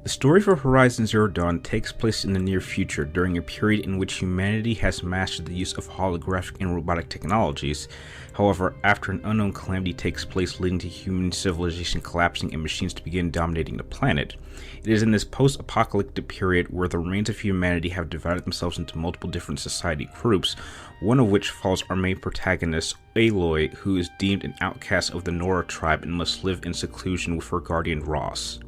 The story for Horizon Zero Dawn takes place in the near future during a period in which humanity has mastered the use of holographic and robotic technologies. However, after an unknown calamity takes place leading to human civilization collapsing and machines to begin dominating the planet, it is in this post-apocalyptic period where the reins of humanity have divided themselves into multiple different society groups, one of which follows our main protagonist, Aloy, who is deemed an outcast of the Nora tribe and must live in seclusion with her guardian Ross.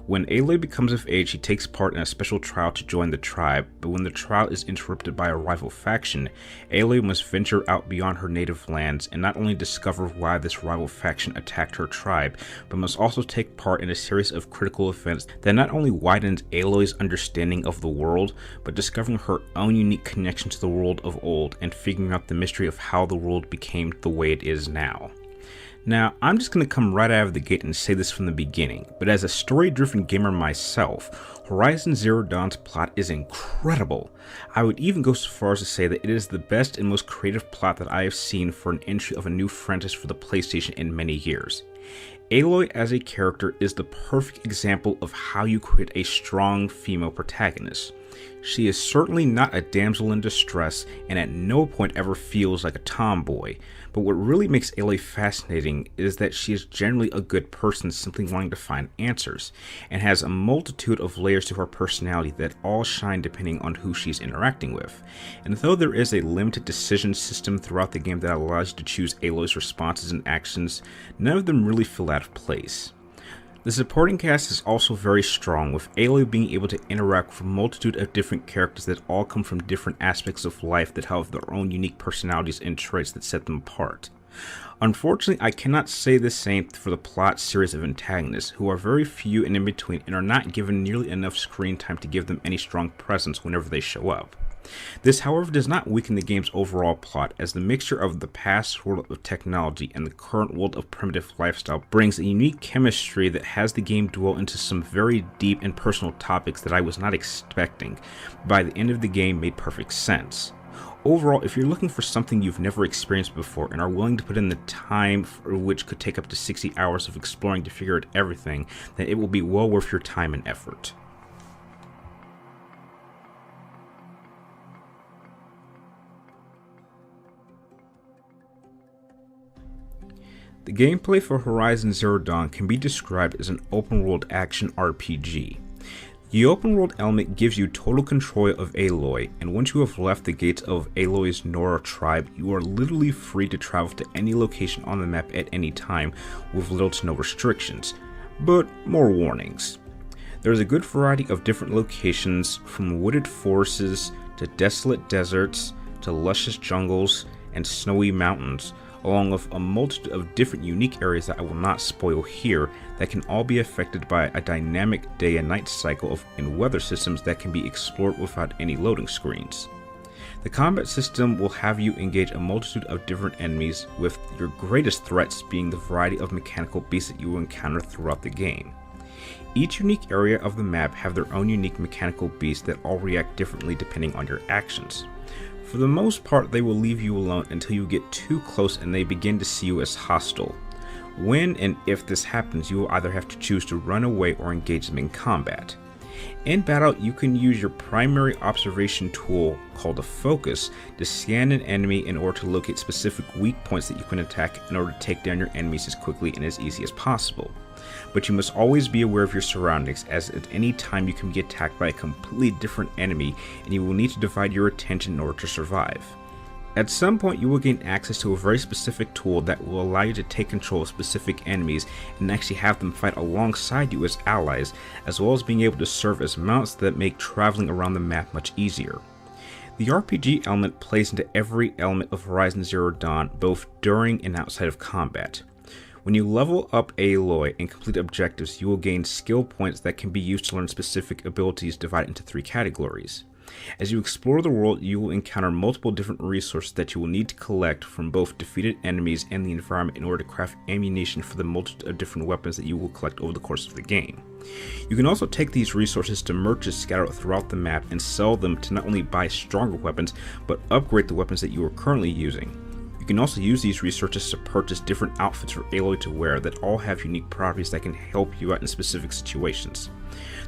When Aloy becomes of age, she takes part in a special trial to join the tribe, but when the trial is interrupted by a rival faction, Aloy must venture out beyond her native lands and not only discover why this rival faction attacked her tribe, but must also take part in a series of critical events that not only widens Aloy's understanding of the world, but discovering her own unique connection to the world of old and figuring out the mystery of how the world became the way it is now. Now, I'm just going to come right out of the gate and say this from the beginning, but as a story-driven gamer myself, Horizon Zero Dawn's plot is incredible. I would even go so far as to say that it is the best and most creative plot that I have seen for an entry of a new franchise for the PlayStation in many years. Aloy as a character is the perfect example of how you create a strong female protagonist. She is certainly not a damsel in distress and at no point ever feels like a tomboy, but what really makes Aloy fascinating is that she is generally a good person simply wanting to find answers, and has a multitude of layers to her personality that all shine depending on who she's interacting with. And though there is a limited decision system throughout the game that allows you to choose Aloy's responses and actions, none of them really feel out of place. The supporting cast is also very strong, with Aloy being able to interact with a multitude of different characters that all come from different aspects of life that have their own unique personalities and traits that set them apart. Unfortunately, I cannot say the same for the plot series of antagonists, who are very few and in between and are not given nearly enough screen time to give them any strong presence whenever they show up. This, however, does not weaken the game's overall plot, as the mixture of the past world of technology and the current world of primitive lifestyle brings a unique chemistry that has the game dwell into some very deep and personal topics that I was not expecting, but by the end of the game made perfect sense. Overall, if you're looking for something you've never experienced before and are willing to put in the time, for which could take up to 60 hours of exploring to figure out everything, then it will be well worth your time and effort. The gameplay for Horizon Zero Dawn can be described as an open-world action RPG. The open-world element gives you total control of Aloy, and once you have left the gates of Aloy's Nora tribe, you are literally free to travel to any location on the map at any time with little to no restrictions. But more warnings. There is a good variety of different locations, from wooded forests to desolate deserts to luscious jungles and snowy mountains, along with a multitude of different unique areas that I will not spoil here, that can all be affected by a dynamic day and night cycle and weather systems that can be explored without any loading screens. The combat system will have you engage a multitude of different enemies, with your greatest threats being the variety of mechanical beasts that you will encounter throughout the game. Each unique area of the map have their own unique mechanical beasts that all react differently depending on your actions. For the most part, they will leave you alone until you get too close and they begin to see you as hostile. When and if this happens, you will either have to choose to run away or engage them in combat. In battle, you can use your primary observation tool, called a focus, to scan an enemy in order to locate specific weak points that you can attack in order to take down your enemies as quickly and as easy as possible. But you must always be aware of your surroundings, as at any time you can be attacked by a completely different enemy and you will need to divide your attention in order to survive. At some point you will gain access to a very specific tool that will allow you to take control of specific enemies and actually have them fight alongside you as allies, as well as being able to serve as mounts that make traveling around the map much easier. The RPG element plays into every element of Horizon Zero Dawn, both during and outside of combat. When you level up Aloy and complete objectives, you will gain skill points that can be used to learn specific abilities divided into 3 categories. As you explore the world, you will encounter multiple different resources that you will need to collect from both defeated enemies and the environment in order to craft ammunition for the multitude of different weapons that you will collect over the course of the game. You can also take these resources to merchants scattered throughout the map and sell them to not only buy stronger weapons, but upgrade the weapons that you are currently using. You can also use these resources to purchase different outfits for Aloy to wear that all have unique properties that can help you out in specific situations.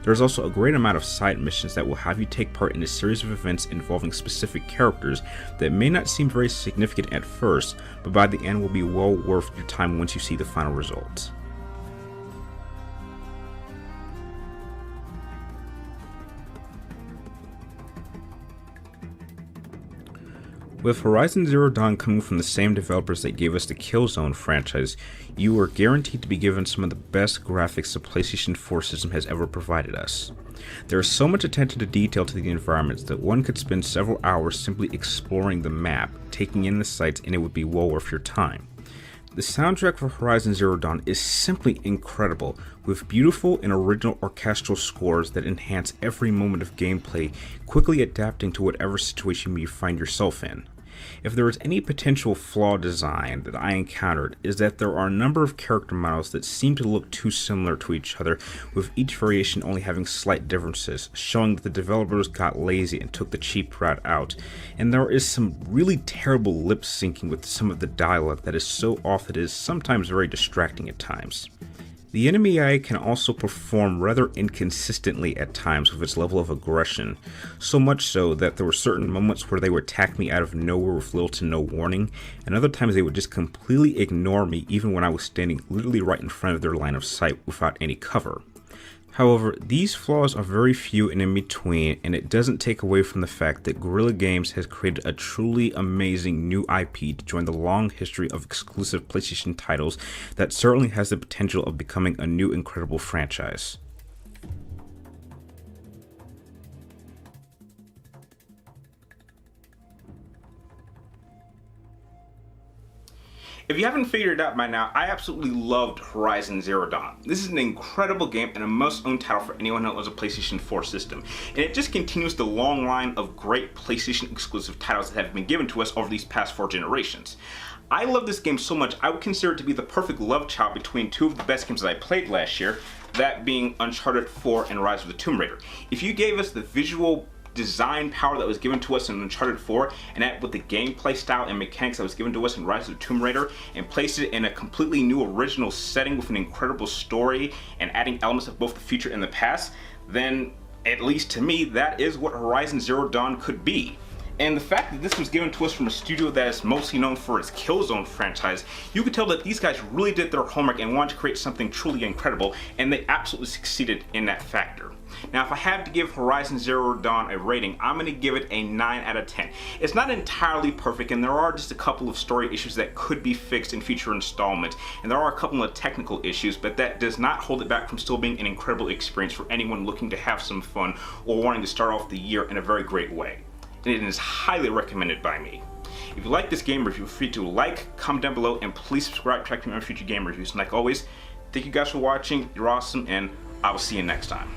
There's also a great amount of side missions that will have you take part in a series of events involving specific characters that may not seem very significant at first, but by the end will be well worth your time once you see the final results. With Horizon Zero Dawn coming from the same developers that gave us the Killzone franchise, you are guaranteed to be given some of the best graphics the PlayStation 4 system has ever provided us. There is so much attention to detail to the environments that one could spend several hours simply exploring the map, taking in the sights, and it would be well worth your time. The soundtrack for Horizon Zero Dawn is simply incredible, with beautiful and original orchestral scores that enhance every moment of gameplay, quickly adapting to whatever situation you find yourself in. If there is any potential flaw design that I encountered, is that there are a number of character models that seem to look too similar to each other, with each variation only having slight differences, showing that the developers got lazy and took the cheap route out, and there is some really terrible lip syncing with some of the dialogue that is so off that it is sometimes very distracting at times. The enemy AI can also perform rather inconsistently at times with its level of aggression, so much so that there were certain moments where they would attack me out of nowhere with little to no warning, and other times they would just completely ignore me even when I was standing literally right in front of their line of sight without any cover. However, these flaws are very few and in between, and it doesn't take away from the fact that Guerrilla Games has created a truly amazing new IP to join the long history of exclusive PlayStation titles that certainly has the potential of becoming a new incredible franchise. If you haven't figured it out by now, I absolutely loved Horizon Zero Dawn. This is an incredible game and a must-own title for anyone who owns a PlayStation 4 system. And it just continues the long line of great PlayStation exclusive titles that have been given to us over these past 4 generations. I love this game so much, I would consider it to be the perfect love child between 2 of the best games that I played last year, that being Uncharted 4 and Rise of the Tomb Raider. If you gave us the visual design power that was given to us in Uncharted 4 and that with the gameplay style and mechanics that was given to us in Rise of the Tomb Raider and placed it in a completely new original setting with an incredible story and adding elements of both the future and the past, then at least to me that is what Horizon Zero Dawn could be. And the fact that this was given to us from a studio that is mostly known for its Killzone franchise, you could tell that these guys really did their homework and wanted to create something truly incredible, and they absolutely succeeded in that factor. Now, if I had to give Horizon Zero Dawn a rating, I'm going to give it a 9 out of 10. It's not entirely perfect, and there are just a couple of story issues that could be fixed in future installments, and there are a couple of technical issues, but that does not hold it back from still being an incredible experience for anyone looking to have some fun or wanting to start off the year in a very great way. And it is highly recommended by me. If you like this game review, feel free to like, comment down below, and please subscribe to track me on future game reviews. And like always, thank you guys for watching, you're awesome, and I will see you next time.